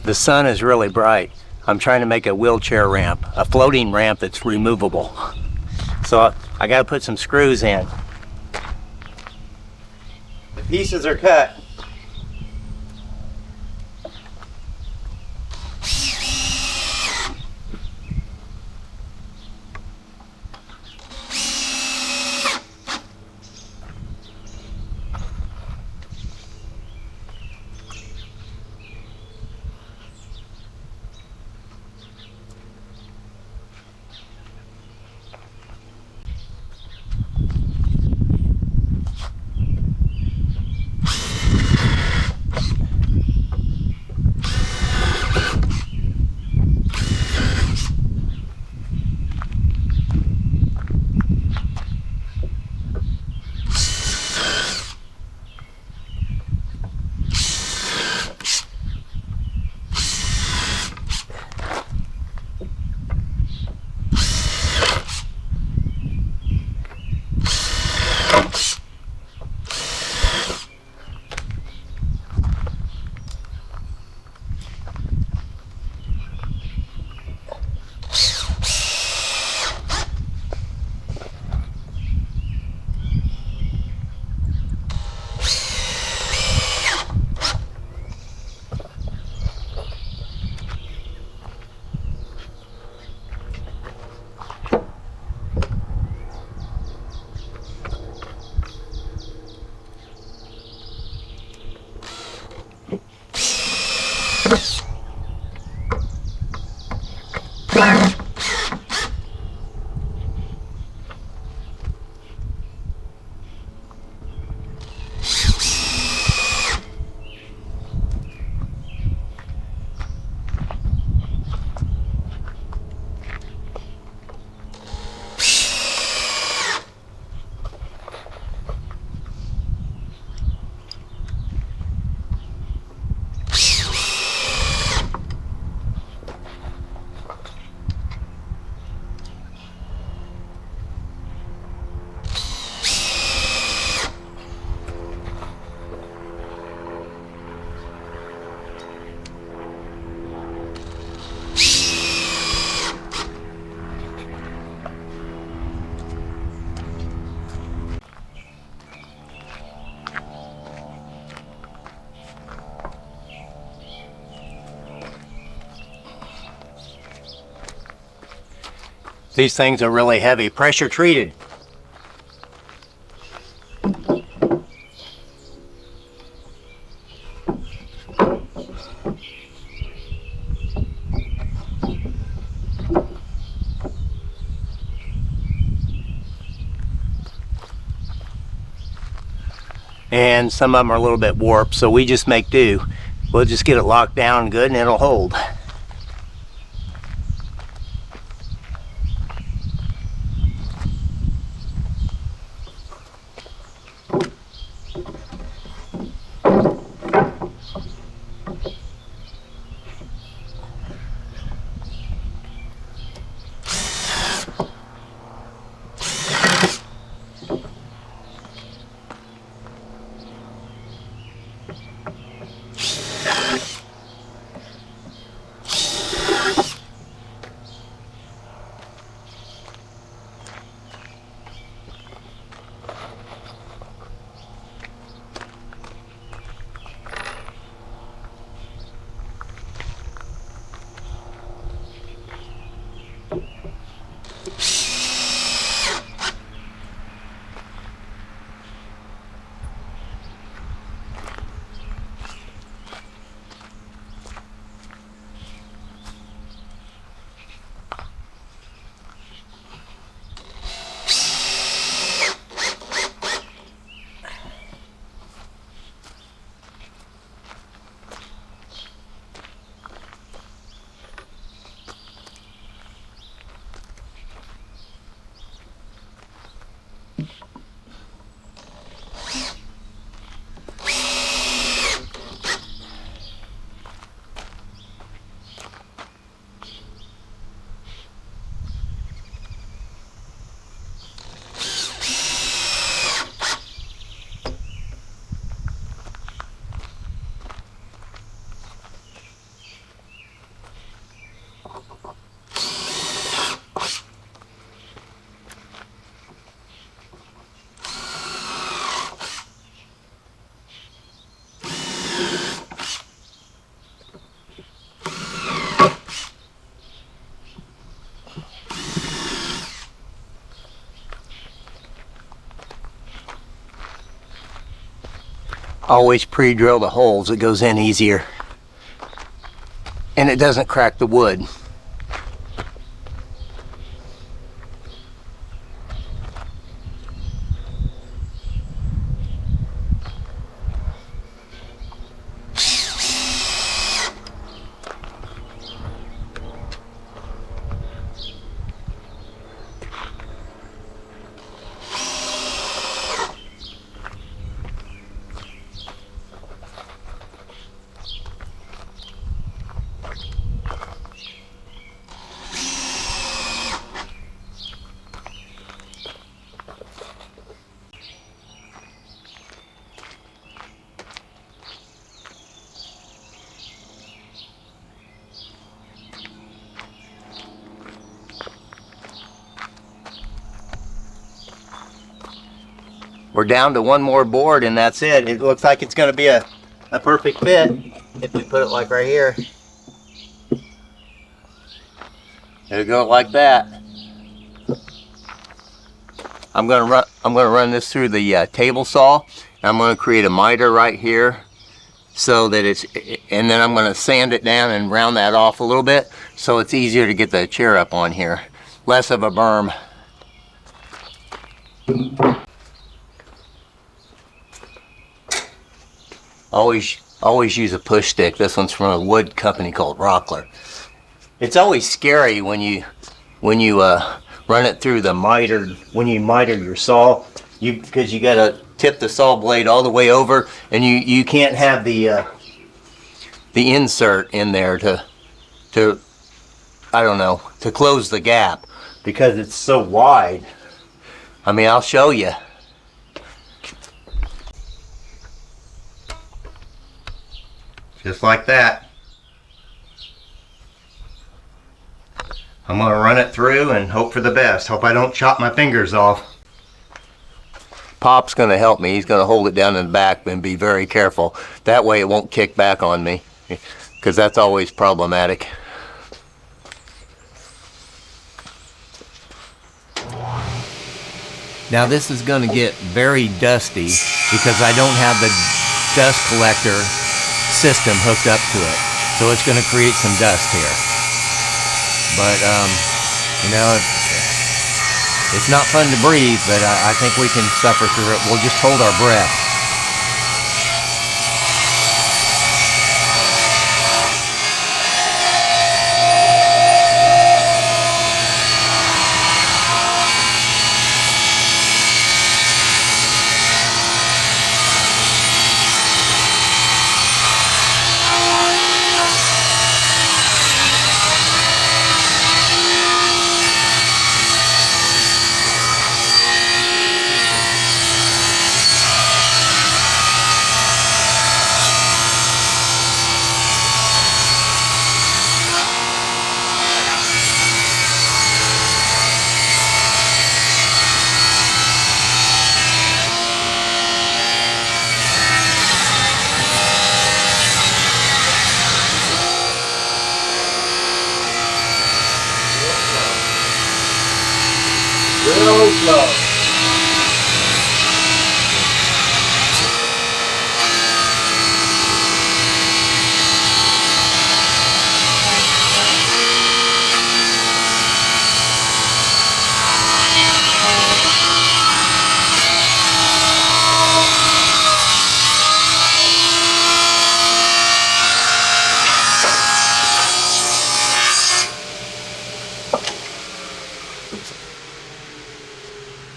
The sun is really bright. I'm trying to make a wheelchair ramp, a floating ramp that's removable. So I gotta put some screws in. The pieces are cut. These things are really heavy, pressure treated. And some of them are a little bit warped, so we just make do. We'll just get it locked down good and it'll hold. always pre-drill the holes. It goes in easier. And it doesn't crack the wood. We're down to one more board and that's it. It looks like it's going to be a perfect fit if we put it like right here. It'll go like that. I'm going to run this through the table saw. I'm going to create a miter right here so that it's, and then I'm going to sand it down and round that off a little bit so it's easier to get the chair up on here. Less of a berm. Always use a push stick. This one's from a wood company called Rockler. It's always scary when you run it through the miter, when you miter your saw, because you gotta tip the saw blade all the way over, and you can't have the insert in there to I don't know, to close the gap because it's so wide. I mean, I'll show you. Just like that. I'm going to run it through and hope for the best. Hope I don't chop my fingers off. Pop's going to help me. He's going to hold it down in the back and be very careful. That way it won't kick back on me, because that's always problematic. Now this is going to get very dusty because I don't have the dust collector system hooked up to it, so it's going to create some dust here. But you know, it's not fun to breathe, but I think we can suffer through it. We'll just hold our breath. Real slow.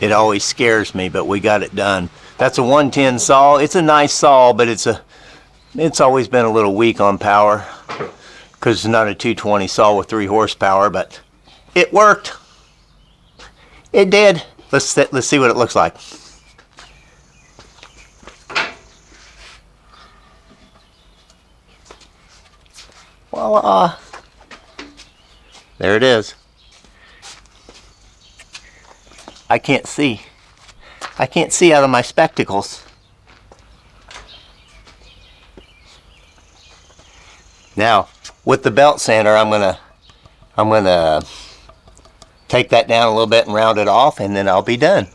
It always scares me, but we got it done. That's a 110 saw. It's a nice saw, but it's always been a little weak on power because it's not a 220 saw with 3 horsepower, but it worked. It did. Let's see what it looks like. Voila. There it is. I can't see. I can't see out of my spectacles. Now, with the belt sander, I'm gonna take that down a little bit and round it off, and then I'll be done.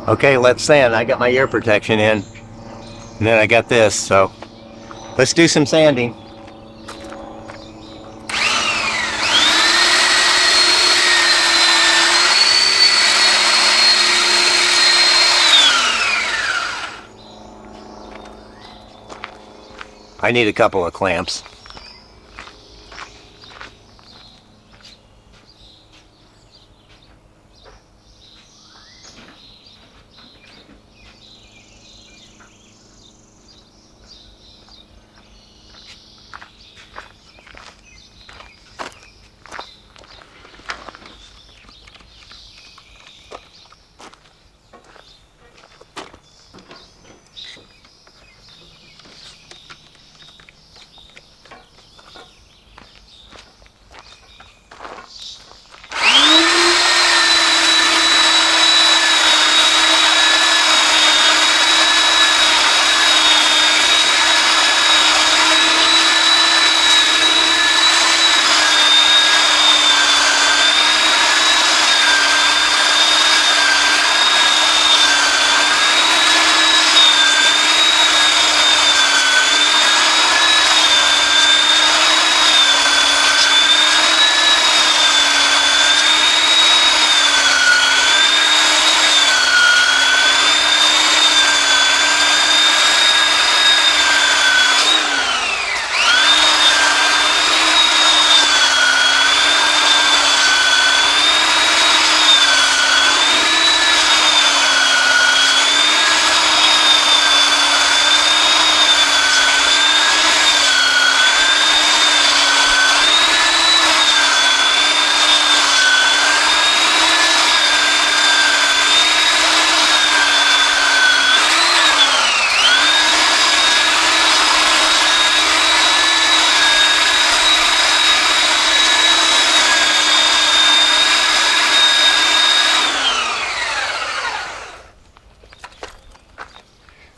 Okay, let's sand. I got my ear protection in. And then I got this, so let's do some sanding. I need a couple of clamps.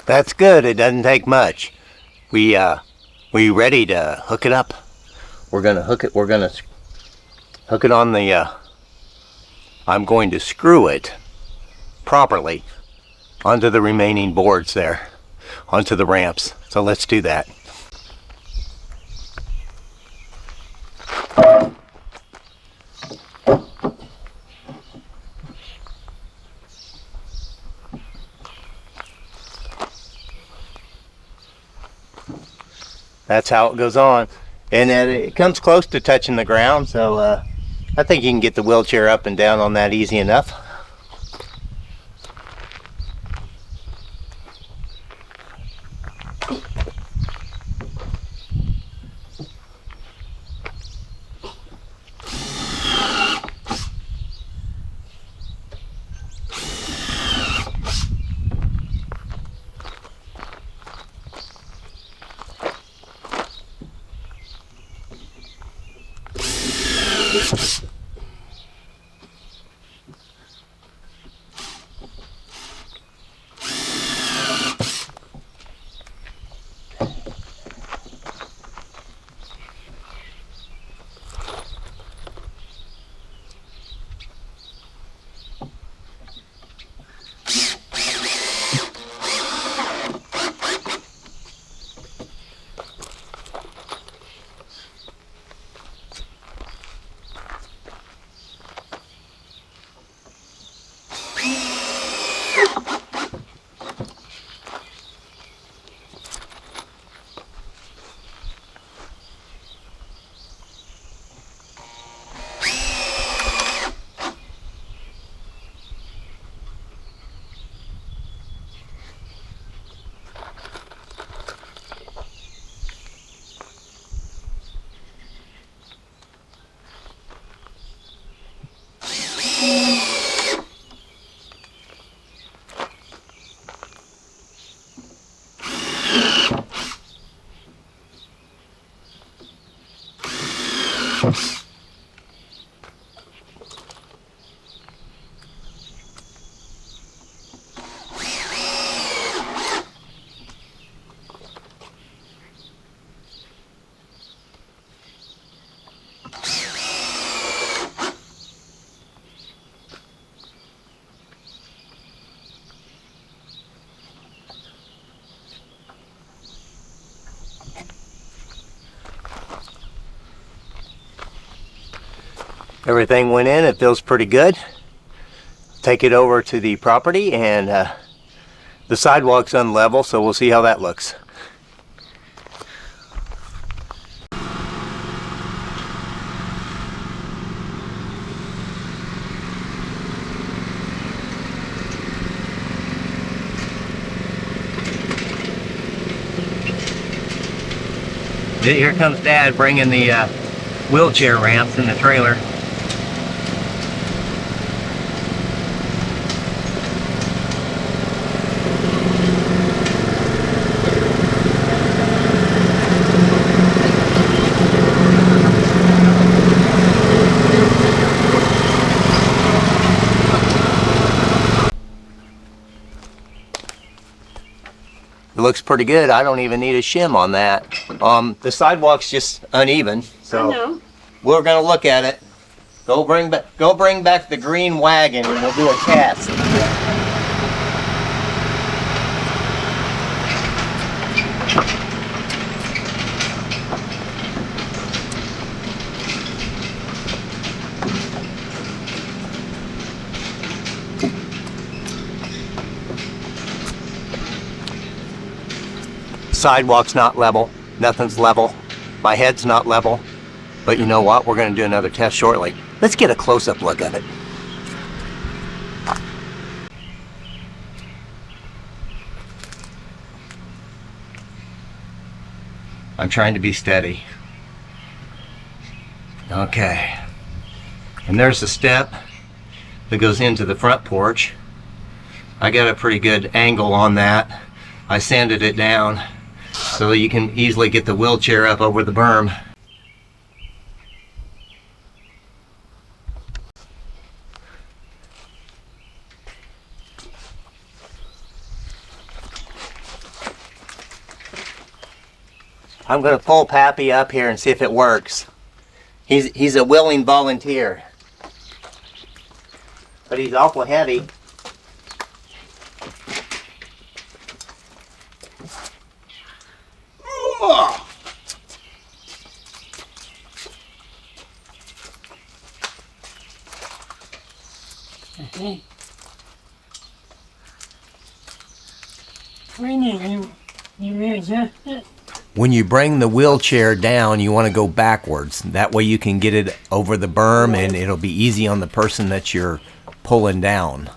That's good. It doesn't take much. We ready to hook it up. We're gonna hook it. We're gonna hook it on the. I'm going to screw it properly onto the remaining boards there, onto the ramps. So let's do that. That's how it goes on, and it comes close to touching the ground, so I think you can get the wheelchair up and down on that easy enough. Everything went in. It feels pretty good. Take it over to the property, and the sidewalk's unlevel, so we'll see how that looks. Here comes Dad bringing the wheelchair ramps in the trailer. It looks pretty good. I don't even need a shim on that. The sidewalk's just uneven, so we're gonna look at it. Go bring back the green wagon, and we'll do a cast. Sidewalk's not level, nothing's level, my head's not level, but you know what, we're going to do another test shortly. Let's get a close-up look of it. I'm trying to be steady. Okay, and there's the step that goes into the front porch. I got a pretty good angle on that. I sanded it down so you can easily get the wheelchair up over the berm. I'm going to pull Pappy up here and see if it works. He's a willing volunteer, but he's awful heavy. When you bring the wheelchair down, you want to go backwards. That way you can get it over the berm and it'll be easy on the person that you're pulling down.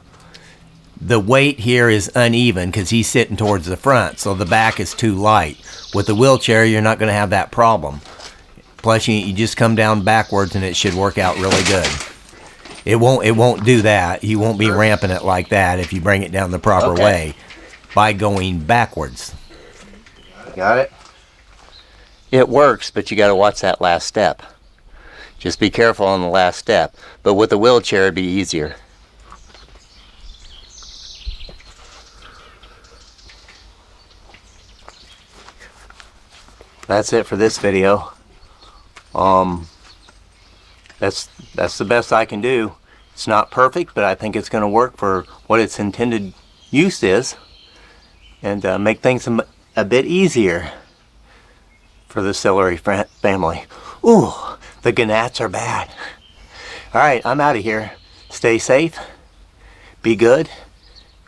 The weight here is uneven because he's sitting towards the front, so the back is too light. With the wheelchair, you're not going to have that problem. Plus, you just come down backwards and it should work out really good. It won't do that. You won't be ramping it like that if you bring it down the proper way by going backwards. Got it? It works, but you got to watch that last step. Just be careful on the last step. But with the wheelchair, it'd be easier. That's it for this video. That's the best I can do. It's not perfect, but I think it's going to work for what its intended use is, and make things a bit easier for the celery family. Ooh, the gnats are bad. All right, I'm out of here. Stay safe, be good,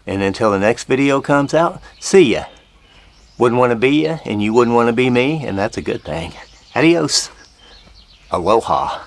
and until the next video comes out, see ya. Wouldn't want to be you, and you wouldn't want to be me, and that's a good thing. Adios. Aloha.